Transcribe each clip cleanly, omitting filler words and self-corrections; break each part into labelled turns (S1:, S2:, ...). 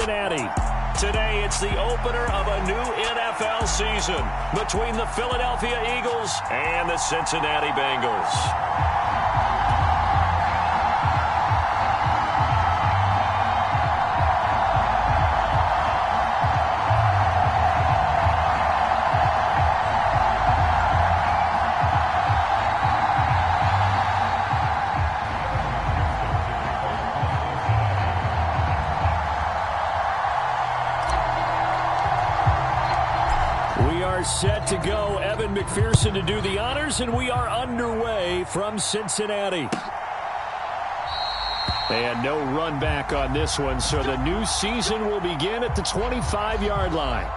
S1: Cincinnati. Today, it's the opener of a new NFL season between the Philadelphia Eagles and the Cincinnati Bengals. Set to go. Evan McPherson to do the honors, and we are underway from Cincinnati. And no run back on this one, so the new season will begin at the 25-yard line.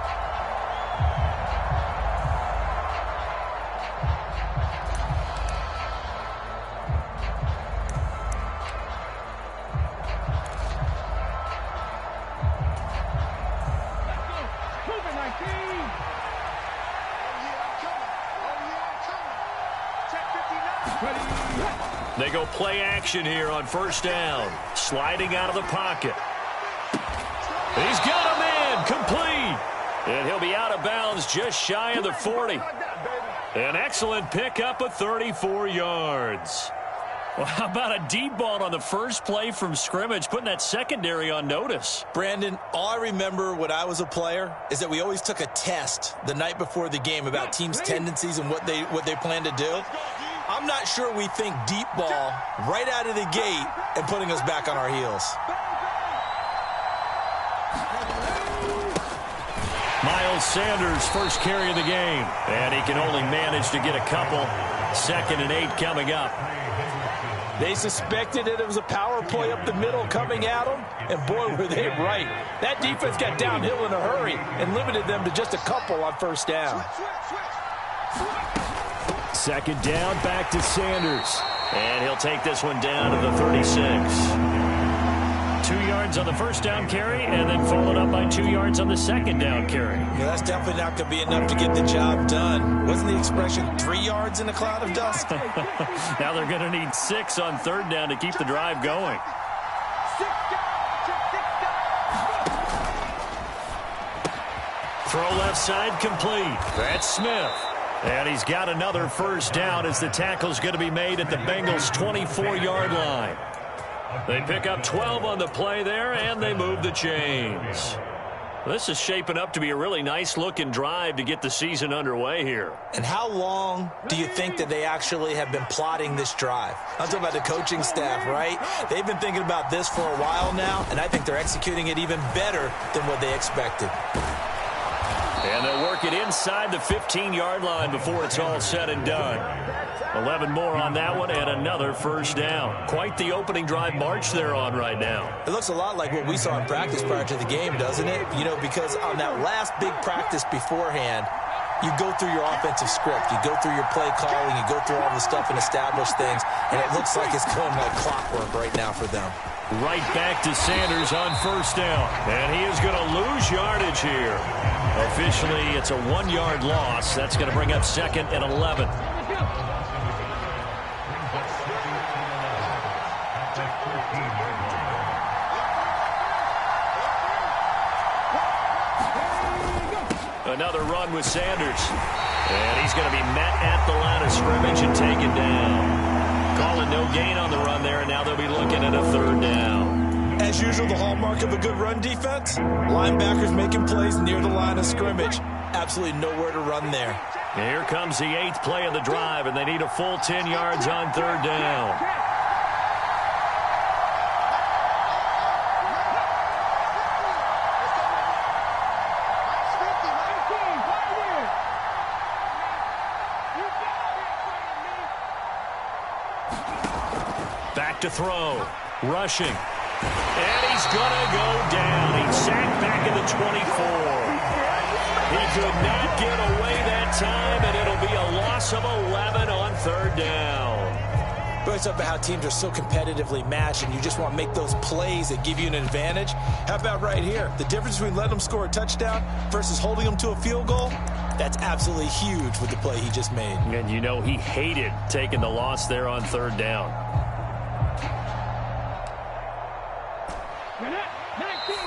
S1: They go play action here on first down. Sliding out of the pocket. He's got a man complete. And he'll be out of bounds just shy of the 40. An excellent pickup of 34 yards. Well, how about a deep ball on the first play from scrimmage, putting that secondary on notice?
S2: Brandon, all I remember when I was a player is that we always took a test the night before the game about teams' tendencies and what they plan to do. I'm not sure we think deep ball right out of the gate and putting us back on our heels.
S1: Miles Sanders, first carry of the game. And he can only manage to get a couple. 2nd and 8 coming up.
S2: They suspected that it was a power play up the middle coming at them, and boy, were they right. That defense got downhill in a hurry and limited them to just a couple on first down.
S1: 2nd down, back to Sanders. And he'll take this one down to the 36. 2 yards on the first down carry, and then followed up by 2 yards on the 2nd down carry.
S2: Yeah, that's definitely not going to be enough to get the job done. Wasn't the expression 3 yards in a cloud of dust?
S1: Now they're going to need 6 on 3rd down to keep the drive going. Throw left side complete. That's Smith. And he's got another first down as the tackle's going to be made at the Bengals' 24-yard line. They pick up 12 on the play there, and they move the chains. This is shaping up to be a really nice-looking drive to get the season underway here.
S2: And how long do you think that they actually have been plotting this drive? I'm talking about the coaching staff, right? They've been thinking about this for a while now, and I think they're executing it even better than what they expected.
S1: And they'll work it inside the 15-yard line before it's all said and done. 11 more on that one and another first down. Quite the opening drive march they're on right now.
S2: It looks a lot like what we saw in practice prior to the game, doesn't it? You know, because on that last big practice beforehand, you go through your offensive script. You go through your play calling. You go through all the stuff and establish things. And it looks like it's going like clockwork right now for them.
S1: Right back to Sanders on first down. And he is going to lose yardage here. Officially, it's a 1-yard loss. That's going to bring up 2nd and 11. Another run with Sanders. And he's going to be met at the line of scrimmage and taken down. Calling no gain on the run there, and now they'll be looking at a 3rd down.
S2: As usual, the hallmark of a good run defense, linebackers making plays near the line of scrimmage. Absolutely nowhere to run there.
S1: Here comes the 8th play of the drive, and they need a full 10 yards on 3rd down. Back to throw. Rushing. And he's going to go down. He's sacked back in the 24. He could not get away that time, and it'll be a loss of 11 on 3rd down.
S2: But it's about how teams are so competitively matched, and you just want to make those plays that give you an advantage. How about right here? The difference between letting them score a touchdown versus holding them to a field goal, that's absolutely huge with the play he just made.
S1: And you know he hated taking the loss there on 3rd down.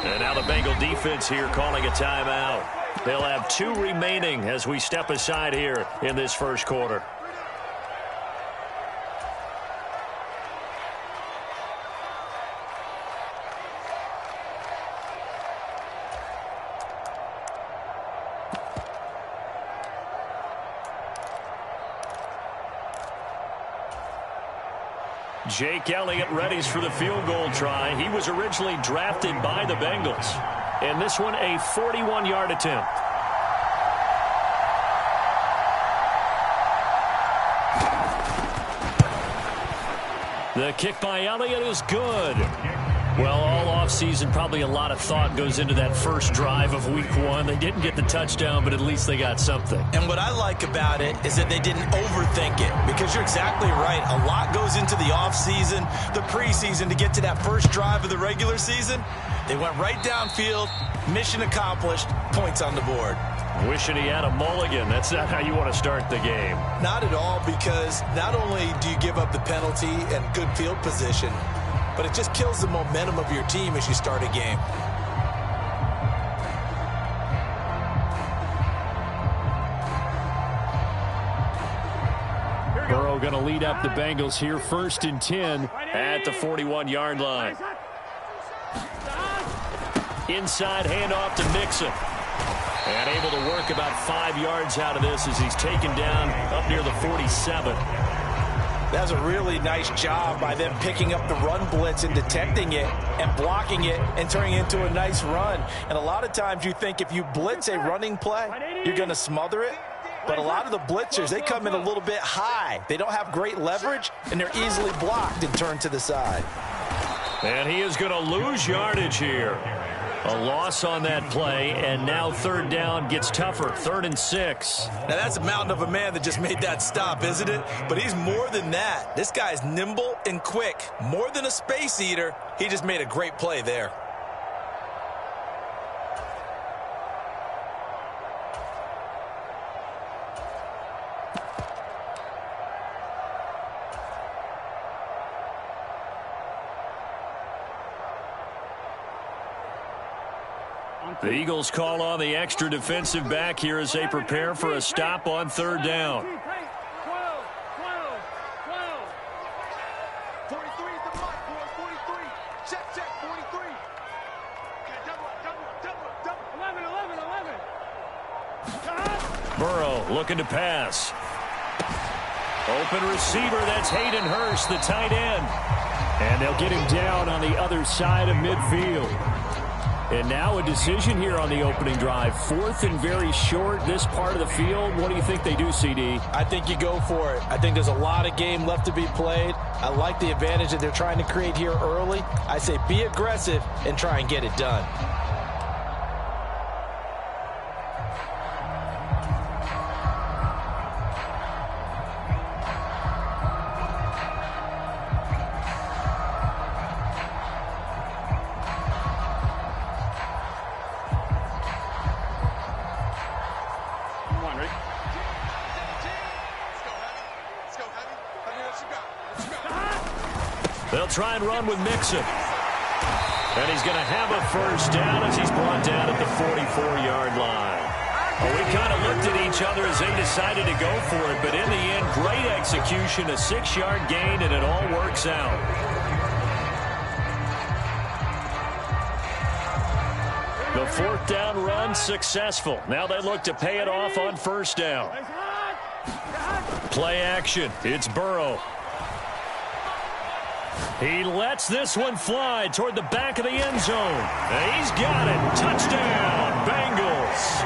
S1: And now the Bengal defense here calling a timeout. They'll have 2 remaining as we step aside here in this first quarter. Jake Elliott readies for the field goal try. He was originally drafted by the Bengals. And this one, a 41-yard attempt. The kick by Elliott is good. Well, all offseason, probably a lot of thought goes into that first drive of week 1. They didn't get the touchdown, but at least they got something.
S2: And what I like about it is that they didn't overthink it, because you're exactly right. A lot goes into the offseason, the preseason, to get to that first drive of the regular season. They went right downfield, mission accomplished, points on the board.
S1: Wishing he had a mulligan. That's not how you want to start the game.
S2: Not at all, because not only do you give up the penalty and good field position, but it just kills the momentum of your team as you start a game.
S1: Burrow going to lead up the Bengals here, 1st and 10 at the 41-yard line. Inside handoff to Mixon. And able to work about 5 yards out of this as he's taken down up near the 47.
S2: That's a really nice job by them picking up the run blitz and detecting it and blocking it and turning it into a nice run. And a lot of times you think if you blitz a running play, you're going to smother it. But a lot of the blitzers, they come in a little bit high. They don't have great leverage, and they're easily blocked and turned to the side.
S1: And he is going to lose yardage here. A loss on that play, and now 3rd down gets tougher, 3rd and 6.
S2: Now, that's a mountain of a man that just made that stop, isn't it? But he's more than that. This guy's nimble and quick. More than a space eater, he just made a great play there.
S1: The Eagles call on the extra defensive back here as they prepare for a stop on 3rd down.
S3: 12. 43 is the block, boy. 43. Check, 43. Okay, double. 11.
S1: Burrow looking to pass. Open receiver, that's Hayden Hurst, the tight end. And they'll get him down on the other side of midfield. And now a decision here on the opening drive. 4th and very short, this part of the field. What do you think they do, CD?
S2: I think you go for it. I think there's a lot of game left to be played. I like the advantage that they're trying to create here early. I say be aggressive and try and get it done.
S1: They'll try and run with Mixon. And he's going to have a 1st down as he's brought down at the 44-yard line. Well, we kind of looked at each other as they decided to go for it, but in the end, great execution, a 6-yard gain, and it all works out. The 4th down run successful. Now they look to pay it off on 1st down. Play action. It's Burrow. He lets this one fly toward the back of the end zone. And he's got it. Touchdown, Bengals.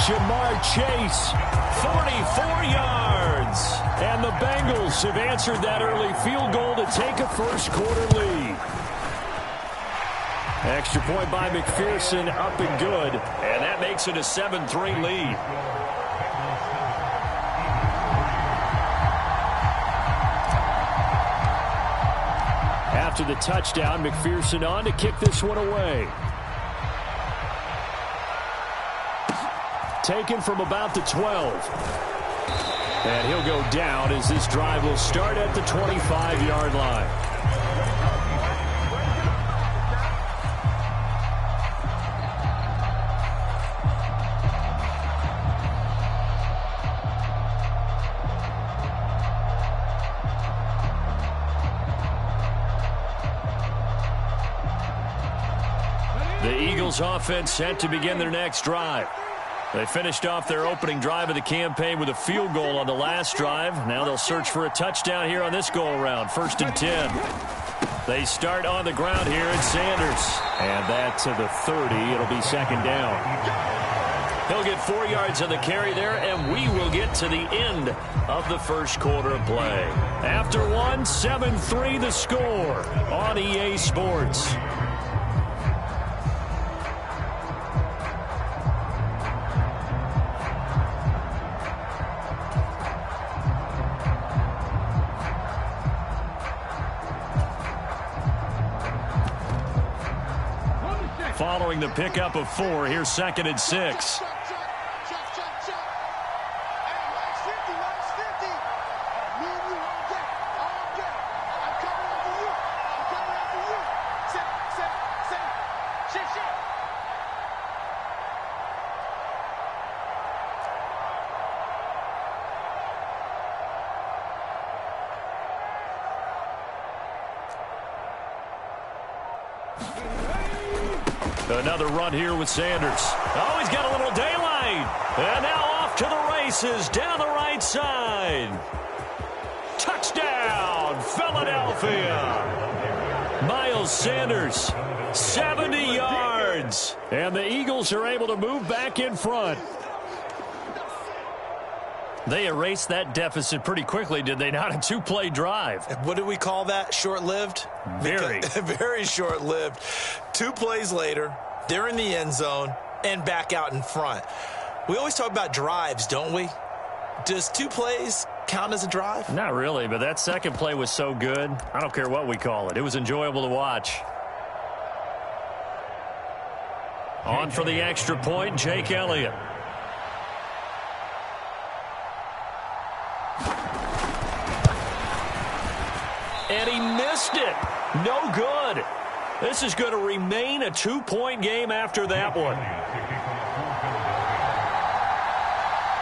S1: Jamar Chase, 44 yards. And the Bengals have answered that early field goal to take a first quarter lead. Extra point by McPherson, up and good. And that makes it a 7-3 lead. After the touchdown, McPherson on to kick this one away. Taken from about the 12. And he'll go down as this drive will start at the 25-yard line. The Eagles offense set to begin their next drive. They finished off their opening drive of the campaign with a field goal on the last drive. Now they'll search for a touchdown here on this go-around. 1st and 10. They start on the ground here at Sanders. And that to the 30. It'll be 2nd down. He'll get 4 yards on the carry there, and we will get to the end of the first quarter of play. After one, 7-3 the score on EA Sports. Following the pickup of 4, here's 2nd and 6. Another run here with Sanders. Oh, he's got a little daylight. And now off to the races down the right side. Touchdown, Philadelphia. Miles Sanders, 70 yards. And the Eagles are able to move back in front. They erased that deficit pretty quickly, did they not? A 2-play drive.
S2: What do we call that? Short-lived?
S1: Very.
S2: Very short-lived. 2 plays later, they're in the end zone and back out in front. We always talk about drives, don't we? Does 2 plays count as a drive?
S1: Not really, but that second play was so good. I don't care what we call it. It was enjoyable to watch. On for the extra point, Jake Elliott. And he missed it. No good. This is going to remain a 2-point game after that one.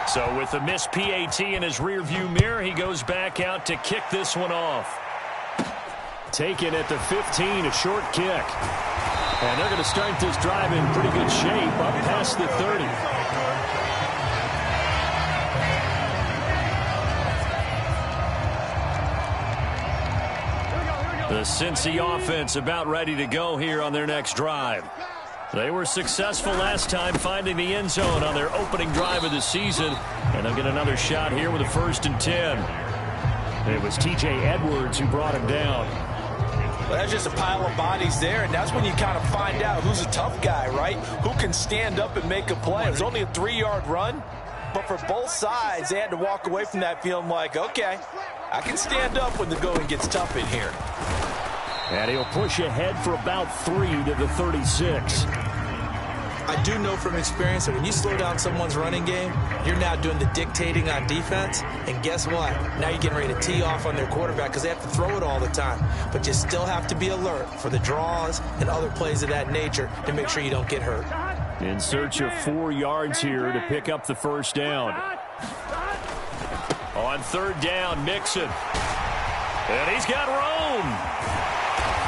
S1: So with the missed PAT in his rearview mirror, he goes back out to kick this one off. Taken at the 15, a short kick. And they're going to start this drive in pretty good shape up past the 30. The Cincy offense about ready to go here on their next drive. They were successful last time finding the end zone on their opening drive of the season, and they'll get another shot here with a 1st and 10. It was T.J. Edwards who brought him down.
S2: Well, that's just a pile of bodies there, and that's when you kind of find out who's a tough guy, right? Who can stand up and make a play. It was only a 3-yard run, but for both sides, they had to walk away from that feeling like, okay, I can stand up when the going gets tough in here.
S1: And he'll push ahead for about 3 to the 36.
S2: I do know from experience that when you slow down someone's running game, you're now doing the dictating on defense. And guess what? Now you're getting ready to tee off on their quarterback because they have to throw it all the time. But you still have to be alert for the draws and other plays of that nature to make sure you don't get hurt.
S1: In search of 4 yards here to pick up the 1st down. On 3rd down, Mixon. And he's got room.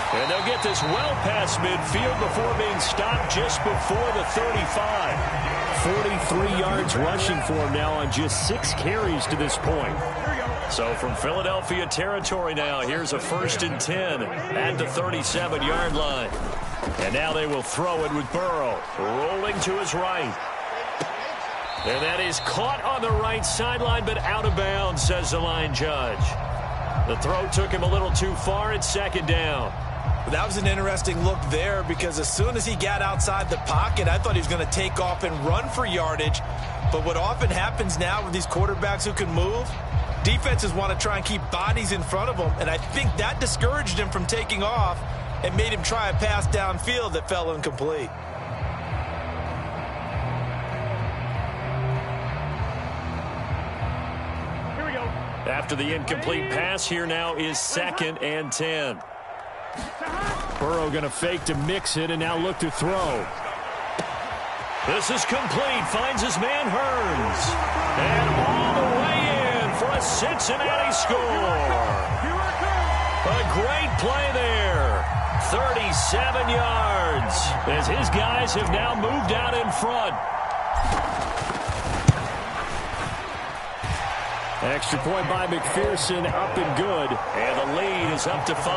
S1: And they'll get this well past midfield before being stopped just before the 35. 43 yards rushing for him now on just 6 carries to this point. So from Philadelphia territory now, here's a 1st and 10 at the 37-yard line. And now they will throw it with Burrow rolling to his right. And that is caught on the right sideline, but out of bounds, says the line judge. The throw took him a little too far. It's 2nd down.
S2: That was an interesting look there because as soon as he got outside the pocket, I thought he was going to take off and run for yardage. But what often happens now with these quarterbacks who can move, defenses want to try and keep bodies in front of them. And I think that discouraged him from taking off and made him try a pass downfield that fell incomplete.
S3: Here we go.
S1: After the incomplete pass, here now is 2nd and 10. Burrow going to fake to mix it and now look to throw. This is complete. Finds his man Hurns. And all the way in for a Cincinnati score. A great play there. 37 yards as his guys have now moved out in front. Extra point by McPherson, up and good. And the lead is up to 5.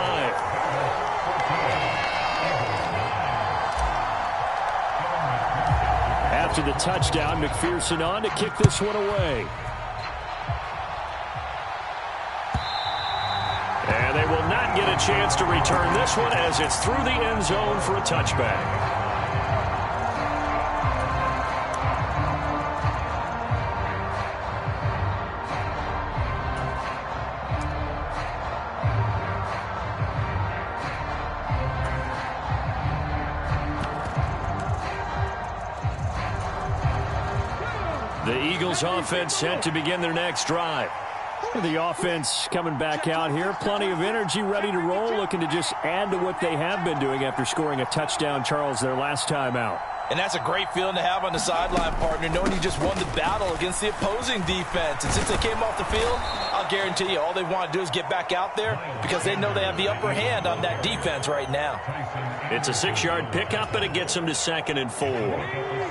S1: After the touchdown, McPherson on to kick this one away. And they will not get a chance to return this one as it's through the end zone for a touchback. The Eagles offense set to begin their next drive. The offense coming back out here. Plenty of energy, ready to roll, looking to just add to what they have been doing after scoring a touchdown, Charles, their last time out.
S2: And that's a great feeling to have on the sideline, partner, knowing you just won the battle against the opposing defense. And since they came off the field, I'll guarantee you all they want to do is get back out there because they know they have the upper hand on that defense right now.
S1: It's a 6-yard pickup, and it gets them to 2nd and 4.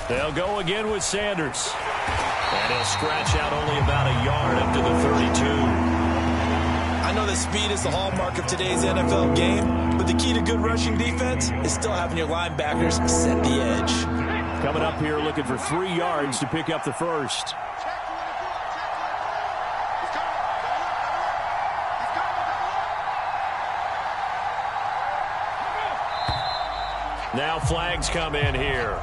S1: They'll go again with Sanders. And he'll scratch out only about a yard up to the 32.
S2: I know that speed is the hallmark of today's NFL game, but the key to good rushing defense is still having your linebackers set the edge.
S1: Coming up here looking for 3 yards to pick up the first. Now flags come in here.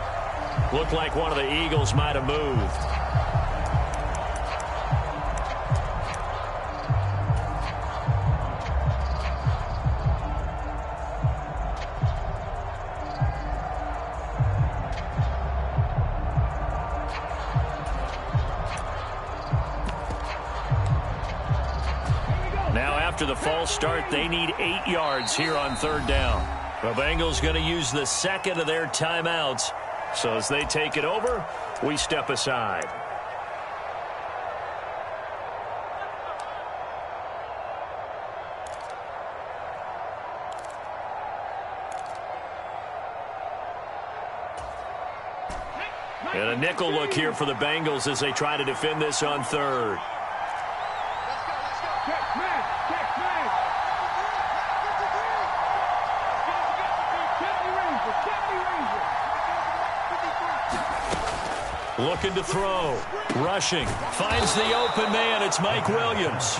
S1: Looked like one of the Eagles might have moved. Now after the false start, they need 8 yards here on 3rd down. The Bengals going to use the second of their timeouts. So as they take it over, we step aside. And a nickel look here for the Bengals as they try to defend this on 3rd. Looking to throw. Rushing. Finds the open man. It's Mike Williams.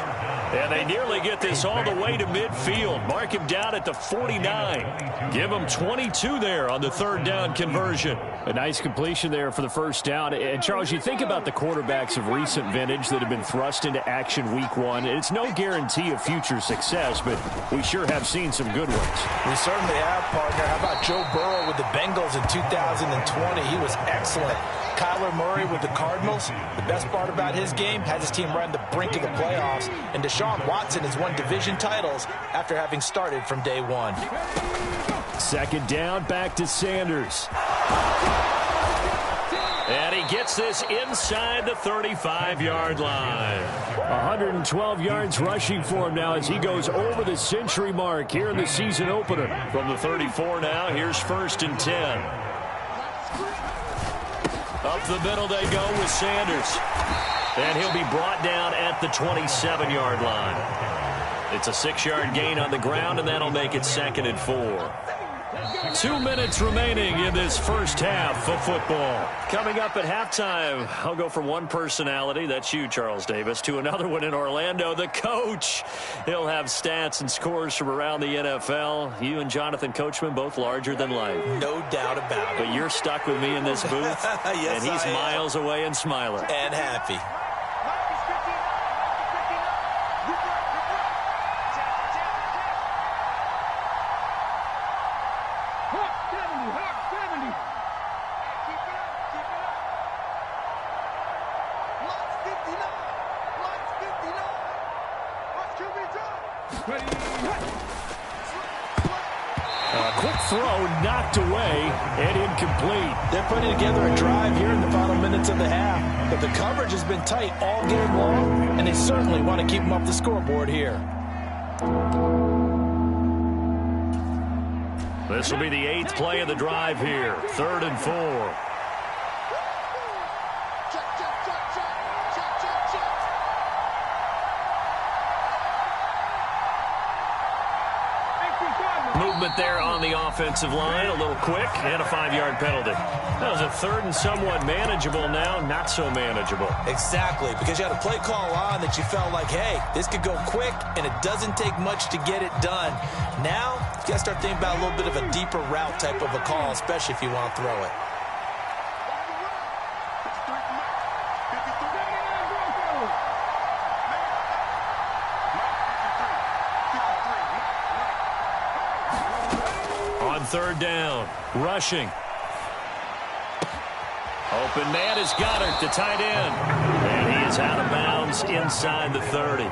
S1: And they nearly get this all the way to midfield. Mark him down at the 49. Give him 22 there on the 3rd down conversion. A nice completion there for the first down. And, Charles, you think about the quarterbacks of recent vintage that have been thrust into action week 1. It's no guarantee of future success, but we sure have seen some good ones.
S2: We certainly have, partner. How about Joe Burrow with the Bengals in 2020? He was excellent. Kyler Murray with the Cardinals. The best part about his game has his team right on the brink of the playoffs. And Deshaun Watson has won division titles after having started from day 1.
S1: 2nd down, back to Sanders. And he gets this inside the 35-yard line. 112 yards rushing for him now as he goes over the century mark here in the season opener. From the 34 now, here's 1st and 10. Up the middle they go with Sanders. And he'll be brought down at the 27-yard line. It's a 6-yard gain on the ground, and that'll make it 2nd and 4. 2 minutes remaining in this first half of football. Coming up at halftime, I'll go from one personality, that's you, Charles Davis, to another one in Orlando, the coach. He'll have stats and scores from around the NFL. You and Jonathan Coachman, both larger than life.
S2: No doubt about it.
S1: But you're stuck with me in this booth,
S2: yes,
S1: and he's miles away and smiling.
S2: And happy.
S1: quick throw knocked away and incomplete.
S2: They're putting together a drive here in the final minutes of the half, but the coverage has been tight all game long, and they certainly want to keep them up the scoreboard here.
S1: This will be the 8th play of the drive here. 3rd and 4. Movement there on the offensive line, a little quick, and a 5-yard penalty. That was a 3rd and somewhat manageable now, not so manageable.
S2: Exactly, because you had a play call on that you felt like, hey, this could go quick, and it doesn't take much to get it done. Now, you got to start thinking about a little bit of a deeper route type of a call, especially if you want to throw it.
S1: On 3rd down, rushing. Open man is Goddard, the tight end. And he is out of bounds inside the 30.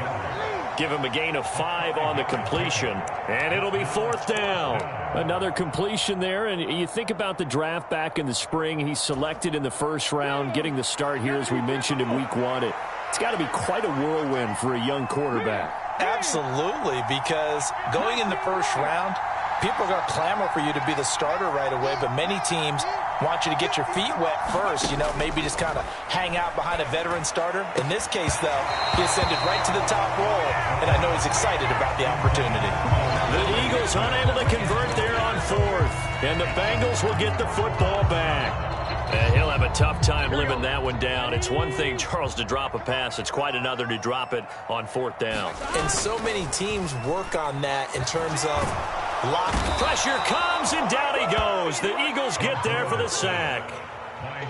S1: Give him a gain of 5 on the completion. And it'll be 4th down. Another completion there. And you think about the draft back in the spring. He's selected in the 1st round, getting the start here, as we mentioned in week 1. It's got to be quite a whirlwind for a young quarterback.
S2: Absolutely, because going in the 1st round, people are going to clamor for you to be the starter right away, but many teams want you to get your feet wet first, maybe just kind of hang out behind a veteran starter. In this case, though, he ascended right to the top role, and I know he's excited about the opportunity.
S1: The Eagles unable to convert there on 4th, and the Bengals will get the football back. He'll have a tough time living that one down. It's one thing, Charles, to drop a pass. It's quite another to drop it on 4th down.
S2: And so many teams work on that in terms of lock.
S1: Pressure comes, and down he goes. The Eagles get there for the sack.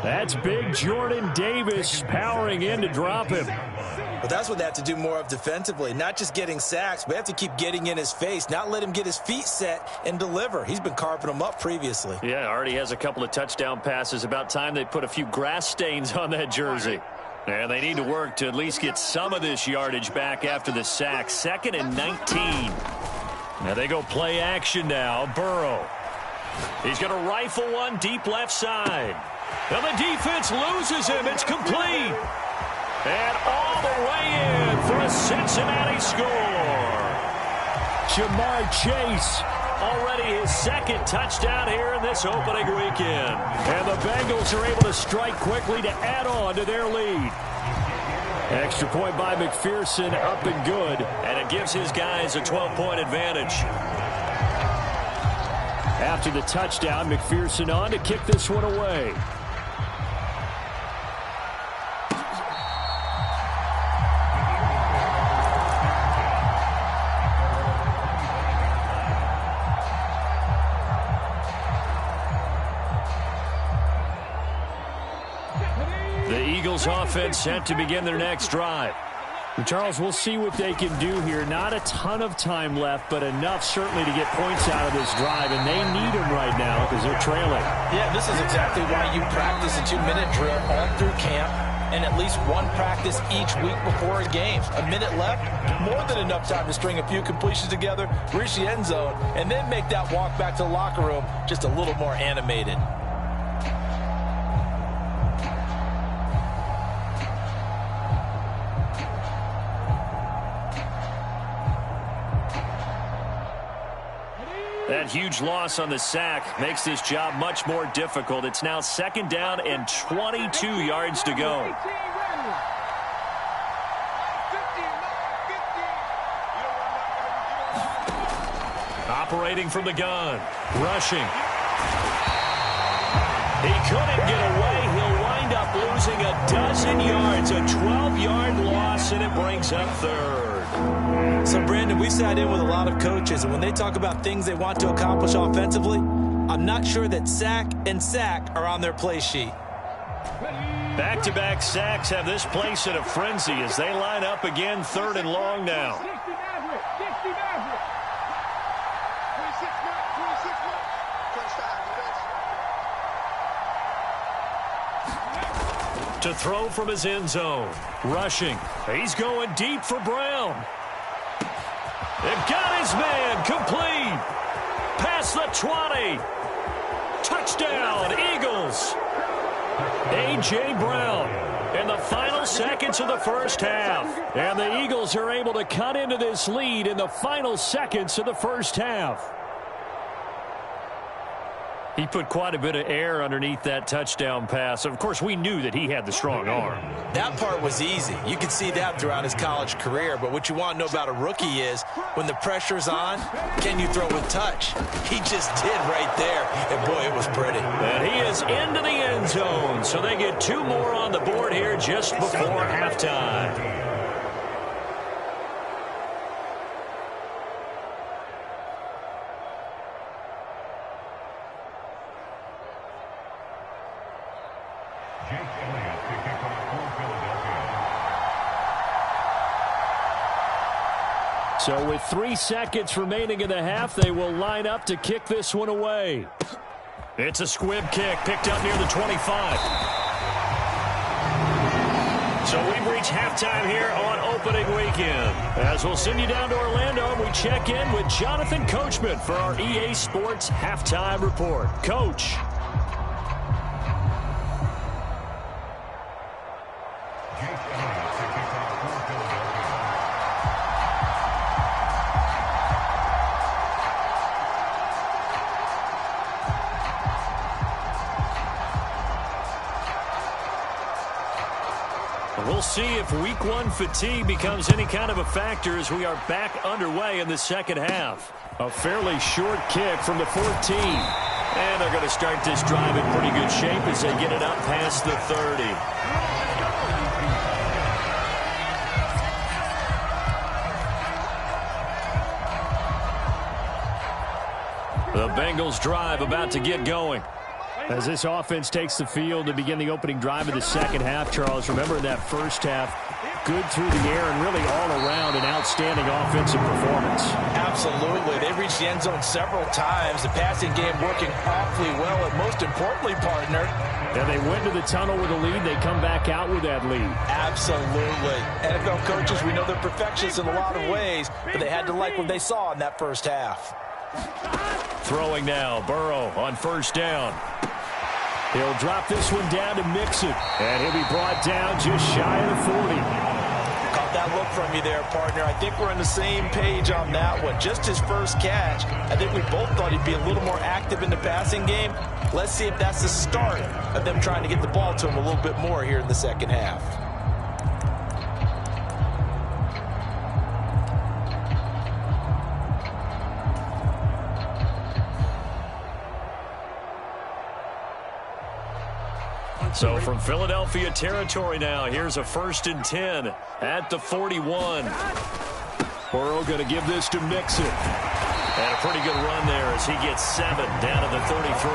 S1: That's big Jordan Davis powering in to drop him.
S2: But that's what they have to do more of defensively, not just getting sacks, but have to keep getting in his face, not let him get his feet set and deliver. He's been carving them up previously.
S1: Yeah, already has a couple of touchdown passes. About time they put a few grass stains on that jersey. And they need to work to at least get some of this yardage back after the sack. 2nd and 19. Now they go play action now. Burrow. He's going to rifle one deep left side. Now the defense loses him. It's complete. And all the way in for a Cincinnati score. Jamar Chase, already his 2nd touchdown here in this opening weekend. And the Bengals are able to strike quickly to add on to their lead. Extra point by McPherson, up and good. And it gives his guys a 12-point advantage. After the touchdown, McPherson on to kick this one away. Offense set to begin their next drive. Charles, we'll see what they can do here. Not a ton of time left, but enough certainly to get points out of this drive, and they need them right now because they're trailing.
S2: Yeah, this is exactly why you practice a 2-minute drill all through camp and at least one practice each week before a game. A minute left, more than enough time to string a few completions together, reach the end zone, and then make that walk back to the locker room just a little more animated.
S1: That huge loss on the sack makes this job much more difficult. It's now 2nd down and 22 yards to go. Operating from the gun. Rushing. He couldn't get away. He'll wind up losing a dozen yards. A 12-yard loss, and it brings up 3rd.
S2: So, Brandon, we sat in with a lot of coaches, and when they talk about things they want to accomplish offensively, I'm not sure that sack and sack are on their play sheet.
S1: Back-to-back sacks have this place in a frenzy as they line up again 3rd and long now. To throw from his end zone. Rushing. He's going deep for Brown. They've got his man complete. Pass across the 20. Touchdown, Eagles. A.J. Brown in the final seconds of the first half. And the Eagles are able to cut into this lead in the final seconds of the first half. He put quite a bit of air underneath that touchdown pass. Of course, we knew that he had the strong arm.
S2: That part was easy. You can see that throughout his college career. But what you want to know about a rookie is when the pressure's on, can you throw with touch? He just did right there. And, boy, it was pretty.
S1: And he is into the end zone. So they get 2 more on the board here just before halftime. So with 3 seconds remaining in the half, they will line up to kick this one away. It's a squib kick picked up near the 25. So we've reached halftime here on opening weekend. As we'll send you down to Orlando, and we check in with Jonathan Coachman for our EA Sports Halftime Report. Coach. We'll see if week 1 fatigue becomes any kind of a factor as we are back underway in the second half. A fairly short kick from the 14. And they're going to start this drive in pretty good shape as they get it up past the 30. The Bengals drive about to get going. As this offense takes the field to begin the opening drive of the second half, Charles, remember in that first half, good through the air and really all around an outstanding offensive performance.
S2: Absolutely. They reached the end zone several times. The passing game working awfully well, and most importantly, partner,
S1: and they went to the tunnel with a lead. They come back out with that lead.
S2: Absolutely. NFL coaches, we know they're perfectionists in a lot of ways, but they had to like what they saw in that first half.
S1: Throwing now, Burrow on first down. He'll drop this one down to Mixon, and he'll be brought down just shy of the 40.
S2: Caught that look from you there, partner. I think we're on the same page on that one. Just his first catch. I think we both thought he'd be a little more active in the passing game. Let's see if that's the start of them trying to get the ball to him a little bit more here in the second half.
S1: So from Philadelphia territory now, here's a 1st and 10 at the 41. Burrow going to give this to Mixon. And a pretty good run there as he gets 7 down to the 33.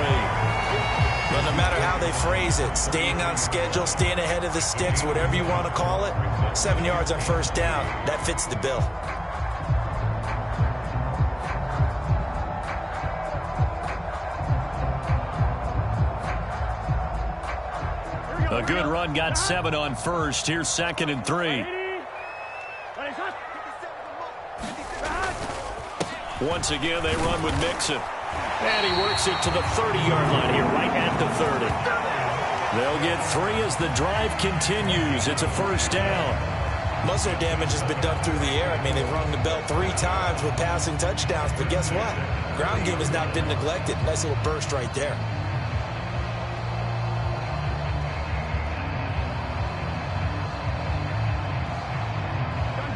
S2: Well, no matter how they phrase it, staying on schedule, staying ahead of the sticks, whatever you want to call it, 7 yards on first down, that fits the bill.
S1: A good run, got 7 on first. Here's 2nd and 3. Once again, they run with Mixon. And he works it to the 30-yard line here, right at the 30. They'll get 3 as the drive continues. It's a first down.
S2: Muscle damage has been done through the air. I mean, they've rung the bell 3 times with passing touchdowns. But guess what? Ground game has not been neglected. Nice little burst right there.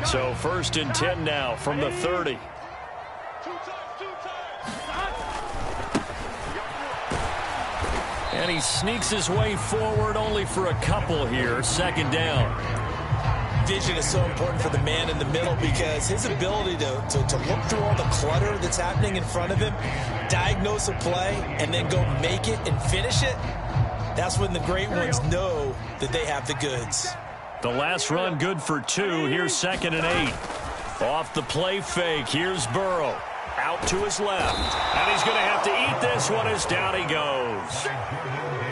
S1: So 1st and 10 now from the 30. And he sneaks his way forward only for a couple here. 2nd down.
S2: Vision is so important for the man in the middle because his ability to look through all the clutter that's happening in front of him, diagnose a play, and then go make it and finish it, that's when the great ones know that they have the goods.
S1: The last run good for 2. Here's 2nd and 8. Off the play fake. Here's Burrow. Out to his left. And he's going to have to eat this one as down he goes.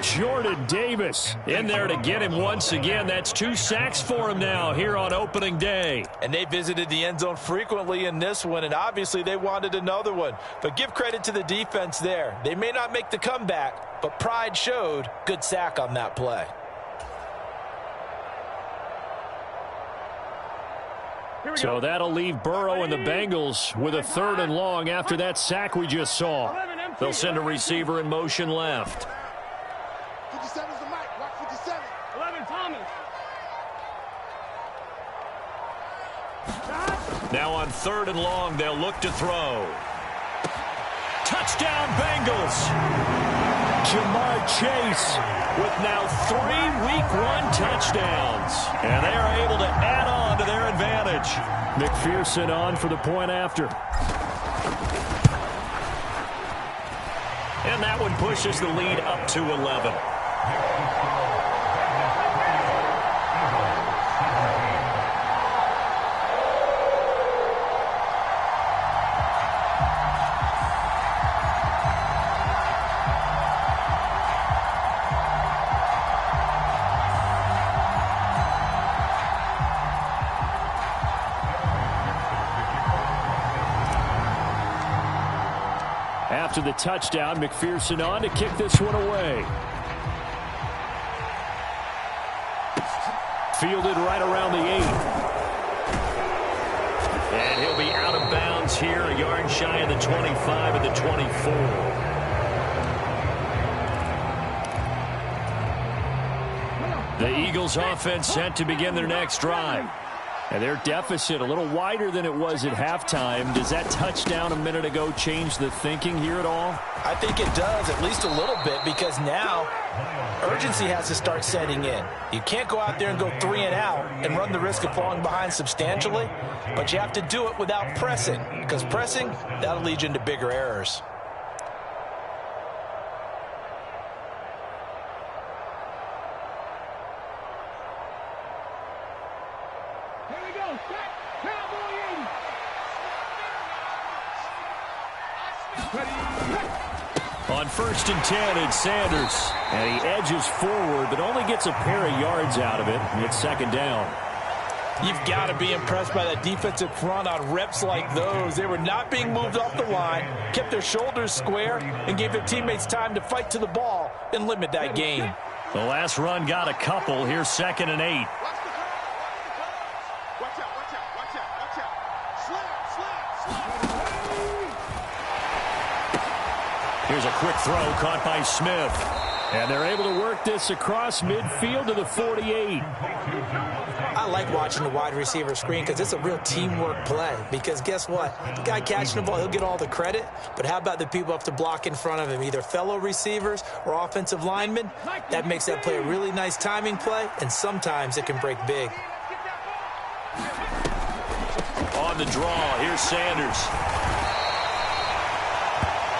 S1: Jordan Davis in there to get him once again. That's 2 sacks for him now here on opening day.
S2: And they visited the end zone frequently in this one, and obviously they wanted another one. But give credit to the defense there. They may not make the comeback, but pride showed. Good sack on that play.
S1: So that'll leave Burrow and the Bengals with a 3rd and long after that sack we just saw. They'll send a receiver in motion left.
S3: 57's the mic. Watch 57. 11 Thomas.
S1: Now on 3rd and long, they'll look to throw. Touchdown Bengals. Jamar Chase with now 3 Week 1 touchdowns. And they are able to add on to their advantage. McPherson on for the point after. And that one pushes the lead up to 11. After the touchdown, McPherson on to kick this one away. Fielded right around the 8. And he'll be out of bounds here, a yard shy of the 25 and the 24. The Eagles offense set to begin their next drive. And their deficit a little wider than it was at halftime. Does that touchdown a minute ago change the thinking here at all?
S2: I think it does, at least a little bit, because now urgency has to start setting in. You can't go out there and go 3 and out and run the risk of falling behind substantially, but you have to do it without pressing, because pressing, that'll lead you into bigger errors.
S1: On 1st and 10, it's Sanders. And he edges forward, but only gets a pair of yards out of it. And it's 2nd down.
S2: You've got to be impressed by that defensive front on reps like those. They were not being moved off the line, kept their shoulders square, and gave their teammates time to fight to the ball and limit that gain.
S1: The last run got a couple. Here's 2nd and 8. Here's a quick throw caught by Smith. And they're able to work this across midfield to the 48.
S2: I like watching the wide receiver screen because it's a real teamwork play. Because guess what? The guy catching the ball, he'll get all the credit. But how about the people up to block in front of him, either fellow receivers or offensive linemen? That makes that play a really nice timing play, and sometimes it can break big.
S1: On the draw, here's Sanders.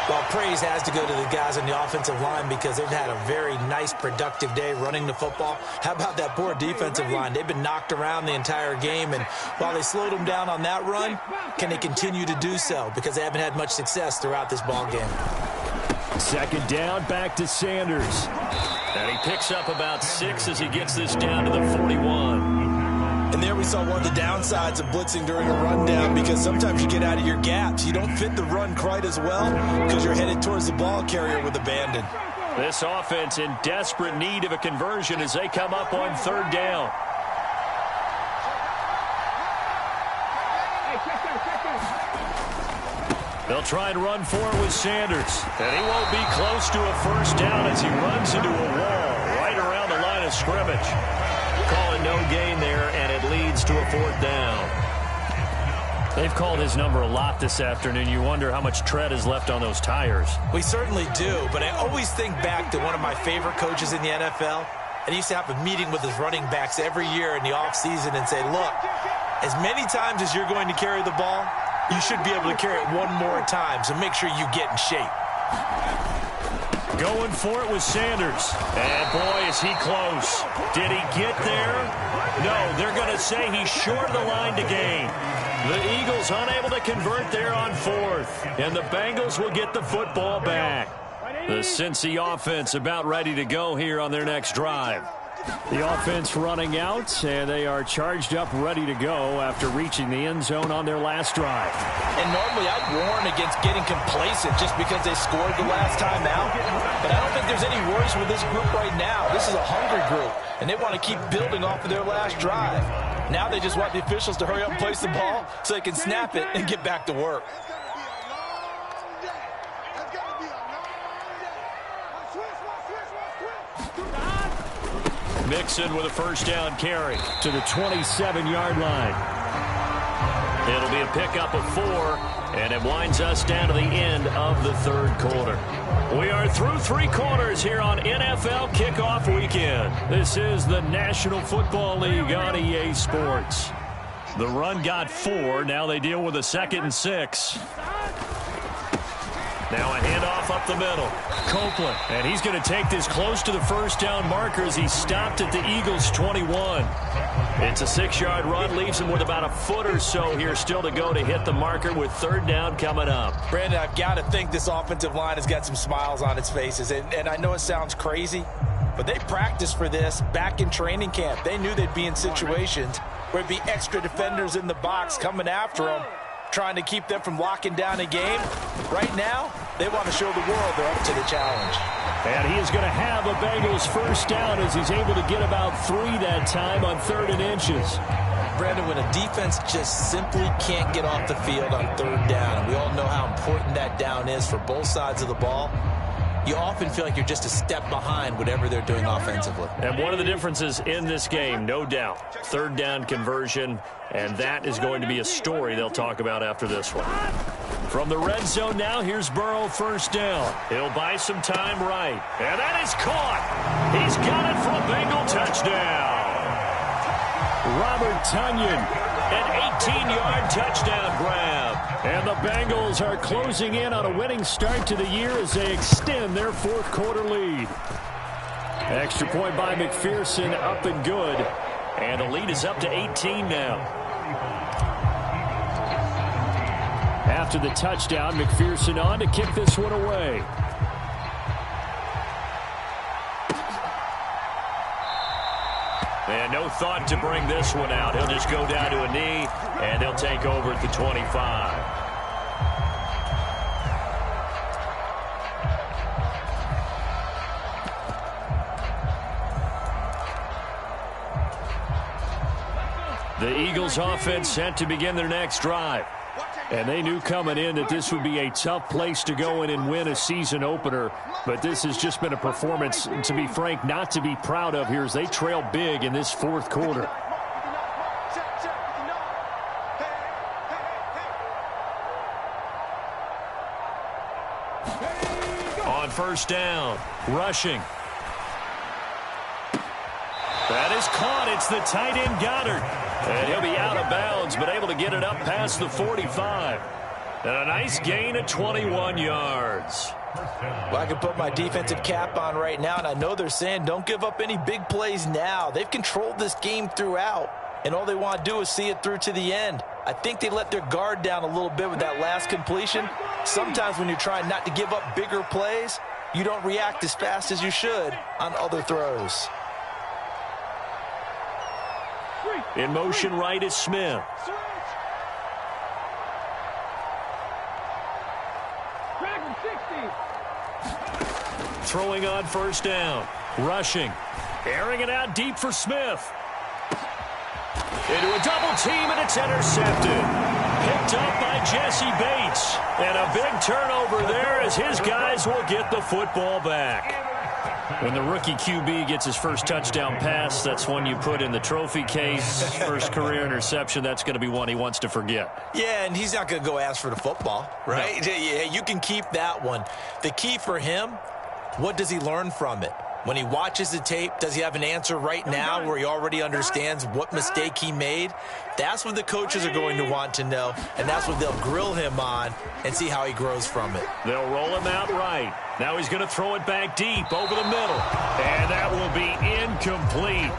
S2: Well, praise has to go to the guys on the offensive line because they've had a very nice, productive day running the football. How about that poor defensive line? They've been knocked around the entire game, and while they slowed them down on that run, can they continue to do so? Because they haven't had much success throughout this ball game.
S1: 2nd down, back to Sanders. And he picks up about 6 as he gets this down to the 41.
S2: And there we saw one of the downsides of blitzing during a rundown because sometimes you get out of your gaps. You don't fit the run quite as well because you're headed towards the ball carrier with abandon.
S1: This offense in desperate need of a conversion as they come up on 3rd down. They'll try and run for it with Sanders. And he won't be close to a 1st down as he runs into a wall right around the line of scrimmage. Calling no gain there, and it leads to a 4th down. They've called his number a lot this afternoon. You wonder how much tread is left on those tires.
S2: We certainly do, but I always think back to one of my favorite coaches in the NFL. And he used to have a meeting with his running backs every year in the offseason and say, look, as many times as you're going to carry the ball, you should be able to carry it one more time, so make sure you get in shape.
S1: Going for it with Sanders. And boy, is he close. Did he get there? No, they're going to say he's short of the line to gain. The Eagles unable to convert there on 4th. And the Bengals will get the football back. The Cincy offense about ready to go here on their next drive. The offense running out, and they are charged up, ready to go after reaching the end zone on their last drive.
S2: And normally I'd warn against getting complacent just because they scored the last time out. But I don't think there's any worries with this group right now. This is a hungry group, and they want to keep building off of their last drive. Now they just want the officials to hurry up and place the ball so they can snap it and get back to work.
S1: Mixon with a first down carry to the 27-yard line. It'll be a pickup of 4, and it winds us down to the end of the third quarter. We are through 3 quarters here on NFL Kickoff Weekend. This is the National Football League on EA Sports. The run got 4. Now they deal with a 2nd and 6. Now a handoff up the middle. Copeland, and he's going to take this close to the first down marker as he stopped at the Eagles' 21. It's a 6-yard run, leaves him with about a foot or so here still to go to hit the marker with 3rd down coming up.
S2: Brandon, I've got to think this offensive line has got some smiles on its faces, and I know it sounds crazy, but they practiced for this back in training camp. They knew they'd be in situations where there'd be extra defenders in the box coming after them, trying to keep them from locking down a game. Right now, they want to show the world they're up to the challenge.
S1: And he is going to have a Bengals first down as he's able to get about 3 that time on 3rd and inches.
S2: Brandon, when a defense just simply can't get off the field on 3rd down, and we all know how important that down is for both sides of the ball, you often feel like you're just a step behind whatever they're doing offensively.
S1: And one of the differences in this game, no doubt, 3rd down conversion, and that is going to be a story they'll talk about after this one. From the red zone now, here's Burrow, first down. He'll buy some time right. And that is caught. He's got it for a Bengal touchdown. Robert Tonyan, an 18-yard touchdown grab. And the Bengals are closing in on a winning start to the year as they extend their 4th quarter lead. Extra point by McPherson, up and good. And the lead is up to 18 now. After the touchdown, McPherson on to kick this one away. And no thought to bring this one out. He'll just go down to a knee, and they'll take over at the 25. The Eagles offense set to begin their next drive. And they knew coming in that this would be a tough place to go in and win a season opener. But this has just been a performance, to be frank, not to be proud of here as they trail big in this 4th quarter. On first down, rushing. That is caught. It's the tight end Goddard. And he'll be out of bounds, but able to get it up past the 45. And a nice gain of 21 yards.
S2: Well, I can put my defensive cap on right now, and I know they're saying don't give up any big plays now. They've controlled this game throughout, and all they want to do is see it through to the end. I think they let their guard down a little bit with that last completion. Sometimes when you're trying not to give up bigger plays, you don't react as fast as you should on other throws.
S1: In motion right is Smith. Throwing on first down. Rushing. Airing it out deep for Smith. Into a double team, and it's intercepted. Picked up by Jesse Bates. And a big turnover there as his guys will get the football back. When the rookie QB gets his first touchdown pass, that's one you put in the trophy case. First career interception, that's going to be one he wants to forget.
S2: Yeah, and he's not going to go ask for the football, right? No. Yeah, you can keep that one. The key for him, what does he learn from it? When he watches the tape, does he have an answer right now where he already understands what mistake he made? That's what the coaches are going to want to know, and that's what they'll grill him on and see how he grows from it.
S1: They'll roll him out right. Now he's going to throw it back deep over the middle, and that will be incomplete.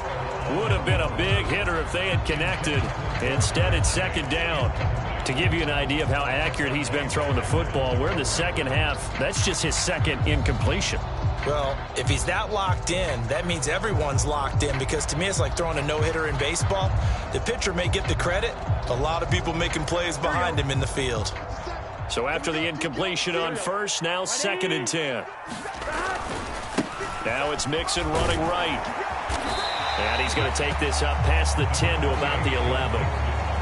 S1: Would have been a big hitter if they had connected. Instead, it's 2nd down. To give you an idea of how accurate he's been throwing the football, we're in the second half. That's just his second incompletion.
S2: Well, if he's that locked in, that means everyone's locked in, because to me it's like throwing a no-hitter in baseball. The pitcher may get the credit. A lot of people making plays behind him in the field.
S1: So after the incompletion on first, now 2nd and 10. Now it's Mixon running right. And he's going to take this up past the 10 to about the 11.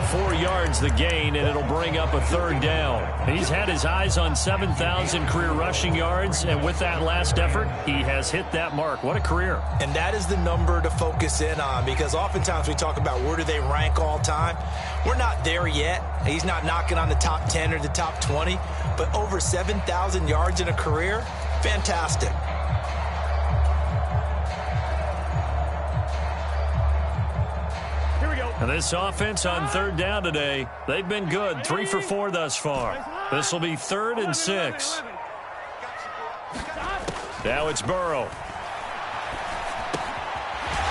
S1: 4 yards the gain, and it'll bring up a 3rd down. He's had his eyes on 7,000 career rushing yards, and with that last effort, he has hit that mark. What a career.
S2: And that is the number to focus in on, because oftentimes we talk about where do they rank all time. We're not there yet. He's not knocking on the top 10 or the top 20, but over 7,000 yards in a career, fantastic.
S1: And this offense on 3rd down today, they've been good. 3 for 4 thus far. This will be 3rd and 6. Now it's Burrow.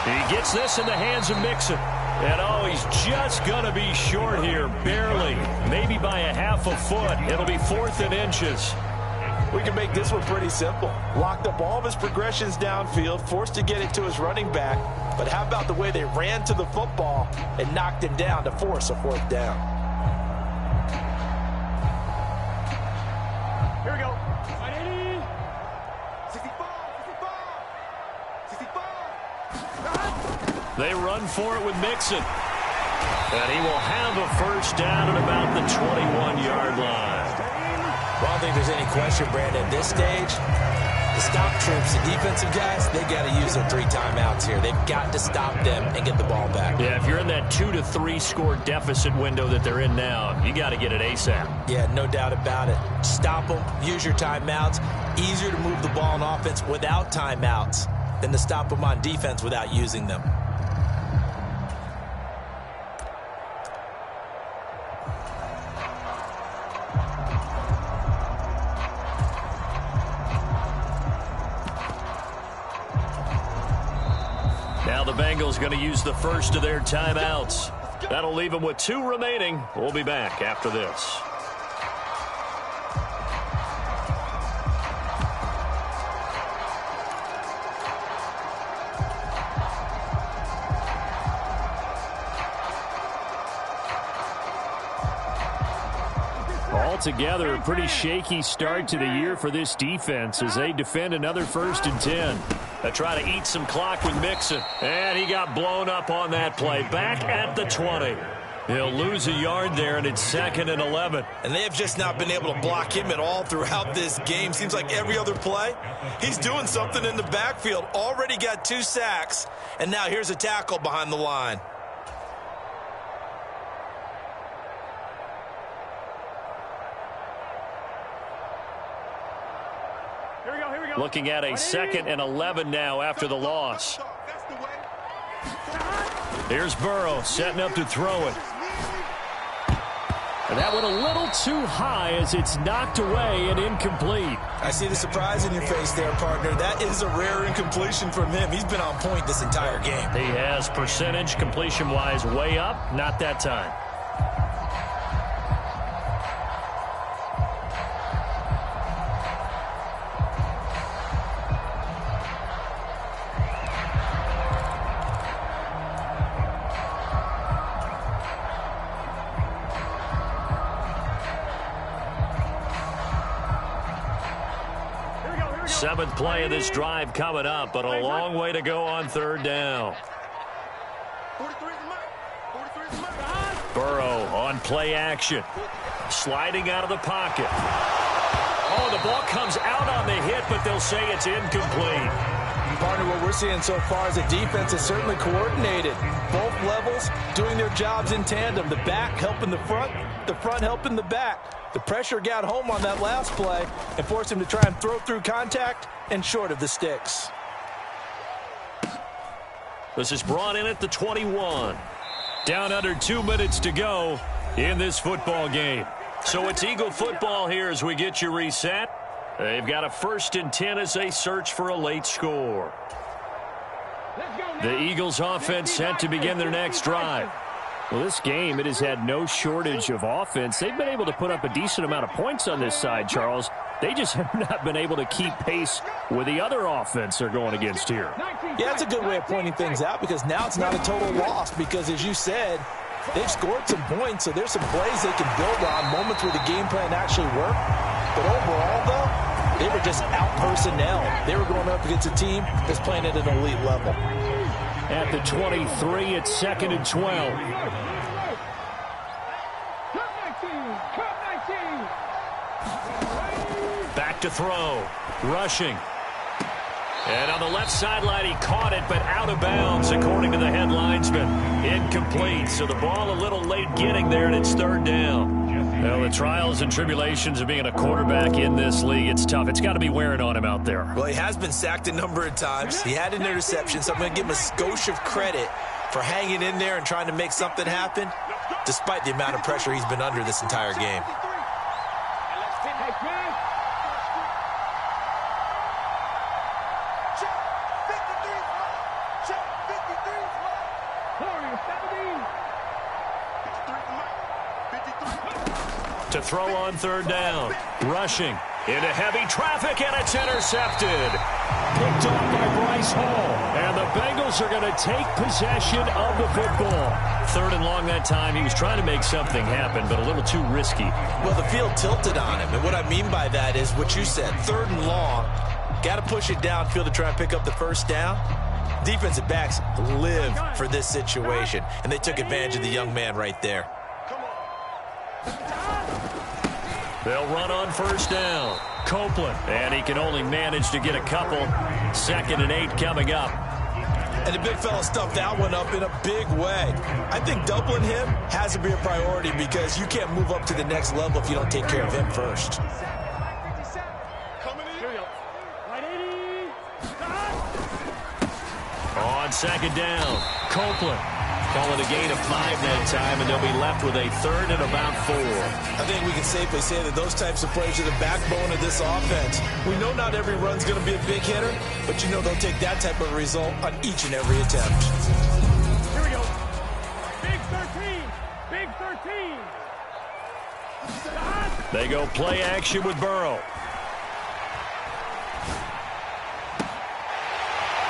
S1: He gets this in the hands of Mixon. And, oh, he's just going to be short here, barely. Maybe by a half a foot. It'll be 4th and inches.
S4: We can make this one pretty simple. Locked up all of his progressions downfield, forced to get it to his running back. But how about the way they ran to the football and knocked him down to force a 4th down?
S3: Here we go. 65, 65.
S1: They run for it with Mixon. And he will have a 1st down at about the 21-yard line.
S2: Well, I don't think there's any question, Brandon, at this stage, the stop troops, the defensive guys, they got to use their 3 timeouts here. They've got to stop them and get the ball back.
S1: Yeah, if you're in that 2 to 3 score deficit window that they're in now, you got to get it ASAP.
S2: Yeah, no doubt about it. Stop them, use your timeouts. Easier to move the ball on offense without timeouts than to stop them on defense without using them.
S1: Now the Bengals going to use the first of their timeouts. That'll leave them with 2 remaining. We'll be back after this. Altogether, a pretty shaky start to the year for this defense as they defend another 1st and 10. They try to eat some clock with Mixon. And he got blown up on that play. Back at the 20. He'll lose a yard there, and it's 2nd and 11.
S2: And they have just not been able to block him at all throughout this game. Seems like every other play, he's doing something in the backfield. Already got 2 sacks, and now here's a tackle behind the line.
S1: Looking at a 2nd and 11 now after the loss. Here's Burrow setting up to throw it. And that went a little too high as it's knocked away and incomplete.
S2: I see the surprise in your face there, partner. That is a rare incompletion from him. He's been on point this entire game.
S1: He has percentage completion-wise way up. Not that time. Seventh play of this drive coming up, but a long way to go on 3rd down. Burrow on play action. Sliding out of the pocket. Oh, the ball comes out on the hit, but they'll say it's incomplete.
S4: Partner, what we're seeing so far is the defense is certainly coordinated. Both levels doing their jobs in tandem. The back helping the front helping the back. The pressure got home on that last play and forced him to try and throw through contact and short of the sticks.
S1: This is brought in at the 21. Down under 2 minutes to go in this football game. So it's Eagle football here as we get you reset. They've got a 1st and 10 as they search for a late score. The Eagles offense set to begin their next drive. Well, this game, it has had no shortage of offense. They've been able to put up a decent amount of points on this side, Charles. They just have not been able to keep pace with the other offense they're going against here.
S4: Yeah, that's a good way of pointing things out because now it's not a total loss because, as you said, they've scored some points, so there's some plays they can build on, moments where the game plan actually worked. But overall, though, they were just out-personnel. They were going up against a team that's playing at an elite level.
S1: At the 23, it's 2nd and 12. Back to throw. Rushing. And on the left sideline, he caught it, but out of bounds, according to the head linesman. Incomplete, so the ball a little late getting there, and it's 3rd down. Well, the trials and tribulations of being a quarterback in this league, it's tough. It's got to be wearing on him out there.
S2: Well, he has been sacked a number of times. He had an interception, so I'm going to give him a skosh of credit for hanging in there and trying to make something happen, despite the amount of pressure he's been under this entire game.
S1: To throw on 3rd down. Rushing. Into heavy traffic, and it's intercepted. Picked off by Bryce Hall. And the Bengals are going to take possession of the football. 3rd and long that time. He was trying to make something happen, but a little too risky.
S2: Well, the field tilted on him, and what I mean by that is what you said. 3rd and long. Got to push it downfield to try and pick up the 1st down. Defensive backs live for this situation, and they took advantage of the young man right there.
S1: They'll run on 1st down. Copeland, and he can only manage to get a couple. 2nd and 8 coming up.
S2: And the big fella stuffed that one up in a big way. I think doubling him has to be a priority because you can't move up to the next level if you don't take care of him first.
S1: On 2nd down, Copeland. Calling a gain of 5 that time, and they'll be left with a 3rd and about 4.
S2: I think we can safely say that those types of plays are the backbone of this offense. We know not every run's going to be a big hitter, but you know they'll take that type of result on each and every attempt.
S3: Here we go. Big 13. Big 13.
S1: They go play action with Burrow.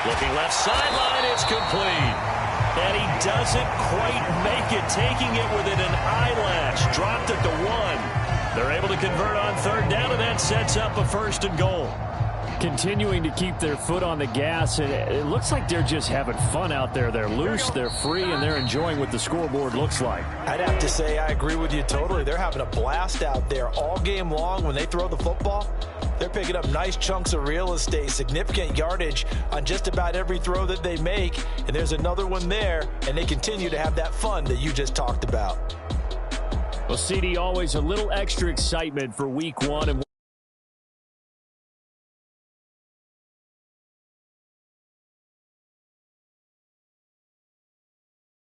S1: Looking left sideline, it's complete. And he doesn't quite make it, taking it within an eyelash. Dropped at the 1. They're able to convert on 3rd down, and that sets up a 1st and goal. Continuing to keep their foot on the gas, and it looks like they're just having fun out there. They're loose, they're free, and they're enjoying what the scoreboard looks like.
S4: I'd have to say I agree with you totally. They're having a blast out there all game long when they throw the football. They're picking up nice chunks of real estate, significant yardage on just about every throw that they make. And there's another one there, and they continue to have that fun that you just talked about.
S1: Well, CD, always a little extra excitement for week 1. And